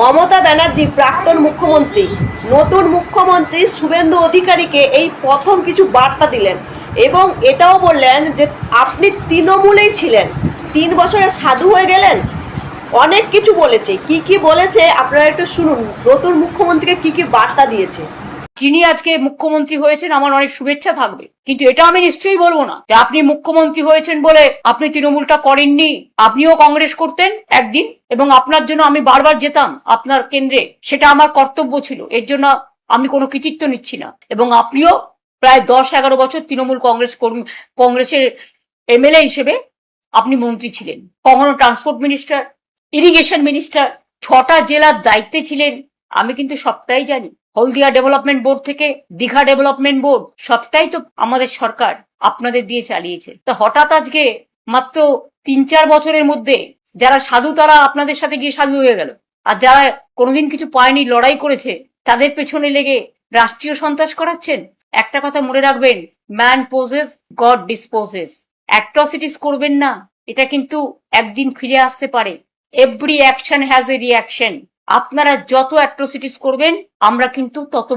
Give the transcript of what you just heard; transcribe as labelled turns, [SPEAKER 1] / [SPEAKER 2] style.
[SPEAKER 1] মমতা ব্যানার্জি প্রাক্তন মুখ্যমন্ত্রী নতুন মুখ্যমন্ত্রী শুভেন্দু অধিকারীকে এই প্রথম কিছু বার্তা দিলেন এবং এটাও বললেন যে আপনি তৃণমূলেই ছিলেন, 3 বছরে সাধু হয়ে গেলেন। অনেক কিছু বলেছে। কি কি বলেছে আপনারা একটু শুনুন, নতুন মুখ্যমন্ত্রীকে কি কি বার্তা দিয়েছে।
[SPEAKER 2] যিনি আজকে মুখ্যমন্ত্রী হয়েছেন আমার অনেক শুভেচ্ছা থাকবে, কিন্তু এটা আমি নিশ্চয়ই বলবো না যে আপনি মুখ্যমন্ত্রী হয়েছেন বলে আপনি তৃণমূলটা করেননি। আপনিও কংগ্রেস করতেন একদিন এবং আপনার জন্য আমি বারবার যেতাম আপনার কেন্দ্রে, সেটা আমার কর্তব্য ছিল। এর জন্য আমি কোনো কৃতিত্ব নিচ্ছি না। এবং আপনিও প্রায় 10-11 বছর তৃণমূল কংগ্রেসের এমএলএ হিসেবে আপনি মন্ত্রী ছিলেন, কখনো ট্রান্সপোর্ট মিনিস্টার, ইরিগেশন মিনিস্টার, 6টা জেলার দায়িত্বে ছিলেন। আমি কিন্তু সবটাই জানি। হলদিয়া ডেভেলপমেন্ট বোর্ড থেকে দীঘা ডেভেলপমেন্ট বোর্ড, সবটাই তো আমাদের সরকার আপনাদের দিয়ে চালিয়েছে। তা হঠাৎ আজকে মাত্র 3-4 বছরের মধ্যে যারা সাধু তারা আপনাদের সাথে গিয়ে সাধু হয়ে গেল, আর যারা কোনোদিন কিছু পায়নি, লড়াই করেছে, তাদের পেছনে লেগে রাষ্ট্রীয় সন্ত্রাস করাচ্ছেন। একটা কথা মনে রাখবেন, man poses, god disposes. Atrocities করবেন না, এটা কিন্তু একদিন ফিরে আসতে পারে। Every action has a reaction. আপনারা যত অ্যাট্রসিটিস করবেন আমরা কিন্তু তত